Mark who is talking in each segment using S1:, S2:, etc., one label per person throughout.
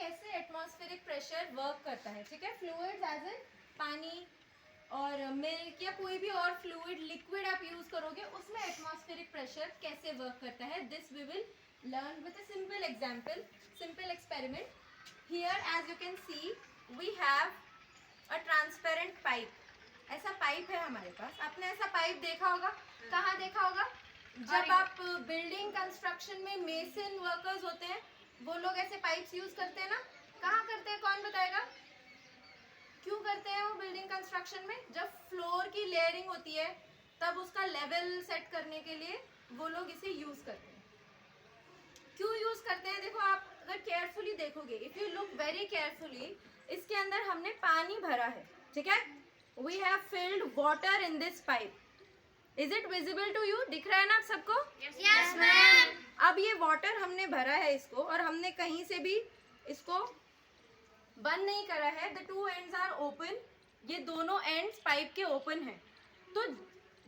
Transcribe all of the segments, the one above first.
S1: कैसे atmospheric pressure work करता है, ठीक है। फ्लूइड्स एज इन पानी और मिल्क या कोई भी और फ्लूइड लिक्विड आप यूज करोगे, उसमें एटमॉस्फेरिक प्रेशर कैसे वर्क करता है, this we will learn with a simple example, simple experiment. Here as you can see we have a transparent pipe. ऐसा पाइप है हमारे पास। आपने ऐसा पाइप देखा होगा, कहाँ देखा होगा? जब आप बिल्डिंग कंस्ट्रक्शन में मेसन वर्कर्स होते हैं, वो लोग ऐसे पाइप्स यूज करते हैं ना। कहाँ करते हैं, कौन बताएगा? क्यों करते हैं वो बिल्डिंग कंस्ट्रक्शन में? जब फ्लोर की लेयरिंग होती है तब उसका लेवल सेट करने के लिए वो लोग इसे यूज करते हैं। क्यों यूज करते हैं? देखो, आप अगर केयरफुली देखोगे, if you look very carefully, इसके अंदर हमने पानी भरा है, ठीक है। We have filled water in this pipe. Is it visible to you? दिख रहा है ना आप सबको?
S2: Yes ma'am.
S1: अब ये वाटर हमने भरा है इसको, और हमने कहीं से भी इसको बंद नहीं करा है। The two ends are open. ये दोनों एंड्स पाइप के ओपन है। तो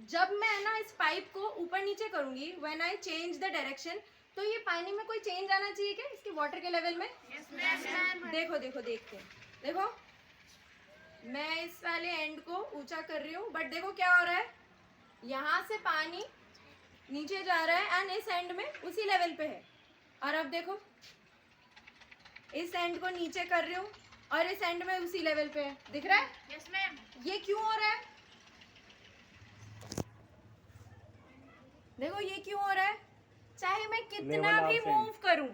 S1: जब मैं ना इस पाइप को ऊपर नीचे करूंगी, when I change the direction, तो ये पानी में कोई चेंज आना चाहिए क्या इसके वाटर के लेवल में?
S2: Yes ma'am.
S1: देखो देखो देखते हैं। देखो, मैं इस वाले एंड को ऊंचा कर रही हूँ, बट देखो क्या हो रहा है, यहाँ से पानी नीचे जा रहा है एंड इस एंड में उसी लेवल पे है। और अब देखो, इस एंड को नीचे कर रही हूँ और इस एंड में उसी लेवल पे है। दिख रहा है?
S2: Yes ma'am.
S1: ये क्यों हो रहा है? देखो, ये क्यों हो रहा है? चाहे मैं कितना भी मूव करूं,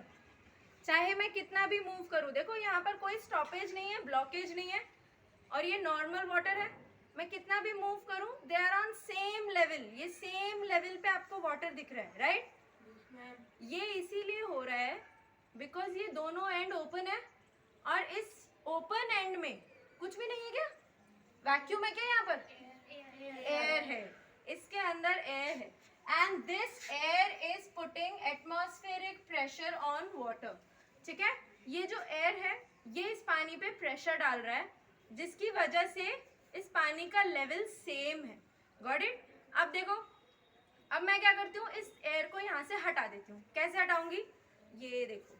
S1: चाहे मैं कितना भी मूव करूं, देखो यहाँ पर कोई स्टॉपेज नहीं है, ब्लॉकेज नहीं है, और ये नॉर्मल वाटर है। मैं कितना भी मूव करूं, they are on same level. ये सेम लेवल पे आपको वाटर दिख रहा है, राइट? ये इसीलिए हो रहा है बिकॉज ये दोनों एंड ओपन है, और इस ओपन एंड में कुछ भी नहीं है। क्या वैक्यूम है क्या? यहाँ पर एयर है, इसके अंदर एयर है, and this air is putting atmospheric pressure on water, ठीक है। ये जो एयर है ये इस पानी पे प्रेशर डाल रहा है, जिसकी वजह से इस पानी का लेवल सेम है। Got it? अब देखो, अब मैं क्या करती हूँ, इस एयर को यहाँ से हटा देती हूँ। कैसे हटाऊंगी? ये देखो,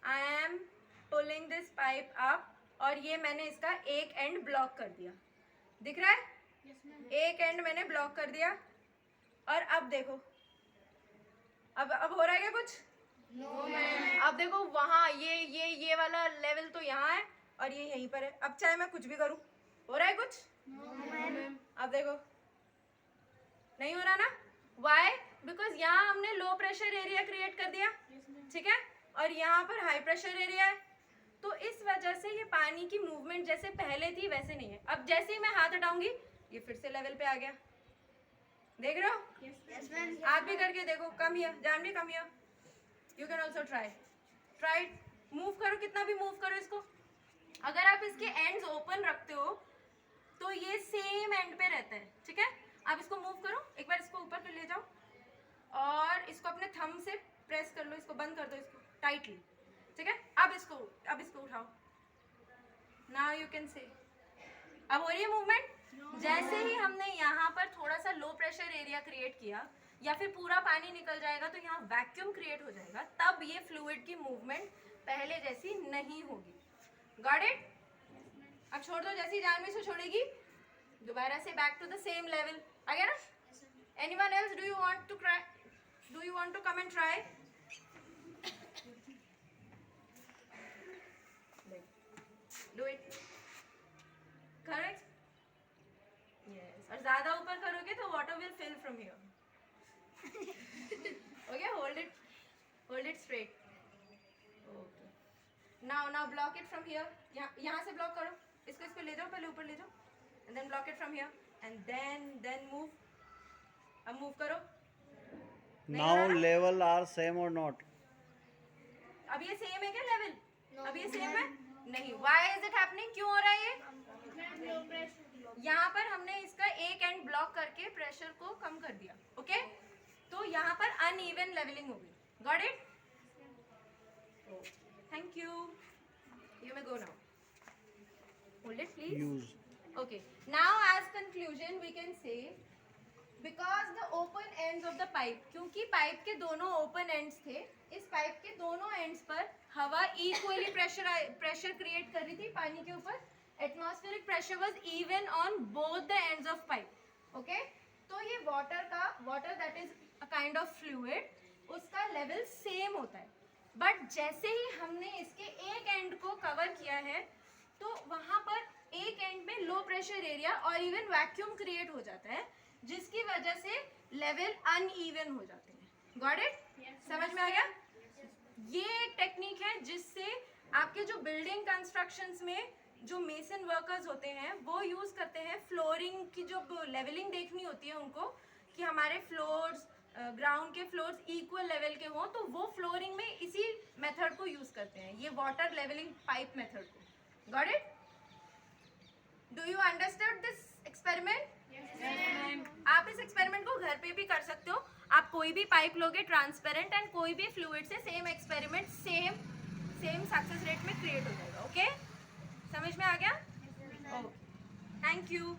S1: I am pulling this pipe up, और ये मैंने इसका एक एंड ब्लॉक कर दिया। दिख रहा है?
S2: Yes ma'am.
S1: एक एंड मैंने ब्लॉक कर दिया, और अब देखो, अब हो रहा है क्या कुछ?
S2: No ma'am.
S1: अब देखो, वहाँ ये वाला लेवल तो यहाँ है और ये यहीं पर है। अब चाहे मैं कुछ भी करूँ, हो रहा है कुछ?
S2: No ma'am.
S1: अब देखो, नहीं हो रहा ना? वाई? बिकॉज यहाँ हमने लो प्रेशर एरिया क्रिएट कर दिया, ठीक है, और यहाँ पर हाई प्रेशर एरिया है। तो इस वजह से ये पानी की मूवमेंट जैसे पहले थी वैसे नहीं है। अब जैसे ही मैं हाथ हटाऊंगी, ये फिर से लेवल पे आ गया। देख रहे हो?
S2: Yes ma'am.
S1: आप भी करके देखो। Come here, Janvi come here, you can also try. Move करो, कितना भी मूव करो इसको। अगर आप इसके एंड्स ओपन रखते हो तो ये सेम एंड पे रहता है, ठीक है। आप इसको मूव करो, एक बार इसको ऊपर पे ले जाओ और इसको अपने थंब से प्रेस कर लो, इसको बंद कर दो, इसको टाइटली, ठीक है। अब इसको उठाओ। नाउ यू कैन से, अब हो रही है मूवमेंट। जैसे ही हमने यहाँ पर थोड़ा सा लो प्रेशर एरिया क्रिएट किया, या फिर पूरा पानी निकल जाएगा तो यहाँ वैक्यूम क्रिएट हो जाएगा, तब ये फ्लूइड की मूवमेंट पहले जैसी नहीं होगी। Got it? अब छोड़ दो, जैसी जानवी से छोड़ेगी दोबारा से back to the same level आ गया ना? Anyone else, do you want to come and try? Do it. Correct? Yes. और ज्यादा ऊपर करोगे तो water will fill from here. Okay, hold it straight. Okay, now block it from here. यहाँ से ब्लॉक करो, इसको इस पे ले जाओ, पहले ऊपर ले जाओ, and then block it from here, and then move. अब मूव करो।
S3: Now level are same or not?
S1: अब ये सेम है क्या लेवल? अब ये सेम है नहीं। Why is it happening? क्यों हो रहा है ये? यहाँ पर हमने इसका एक एंड ब्लॉक करके प्रेशर को कम कर दिया, ओके। तो यहाँ पर अनइवन लेवलिंग होगी। Got it? Thank you. You may go now. Hold it please.
S3: Use.
S1: Okay, now as conclusion we can say, because the open ends of the the pipe, क्योंकि pipe के दोनों open ends थे, इस pipe के दोनों ends पर हवा equally pressure create कर रही थी पानी के ऊपर. Atmospheric pressure was even on both the ends of pipe. Okay, तो ये water that is a kind of fluid, उसका लेवल सेम होता है. बट जैसे ही हमने इसके एक एंड को कवर किया है तो वहां पर एक एंड में लो प्रेशर एरिया और इवन वैक्यूम क्रिएट हो जाता है, जिसकी वजह से लेवल अनइवन हो जाते हैं. Got it? समझ में आ गया? ये एक टेक्निक है जिससे आपके जो बिल्डिंग कंस्ट्रक्शंस में जो मेसन वर्कर्स होते हैं वो यूज करते हैं. फ्लोरिंग की जो लेवलिंग देखनी होती है उनको, कि हमारे फ्लोर्स, ग्राउंड के फ्लोर्स इक्वल लेवल के हों, तो वो फ्लोरिंग में इसी मेथड को यूज करते हैं, ये वाटर लेवलिंग पाइप मेथड को. Got it? Do you understand this experiment? आप इस एक्सपेरिमेंट को घर पे भी कर सकते हो. आप कोई भी पाइप लोगे ट्रांसपेरेंट एंड कोई भी फ्लूइड से same experiment same success rate में क्रिएट हो जाएगा. ओके, समझ में आ गया? Okay, thank you.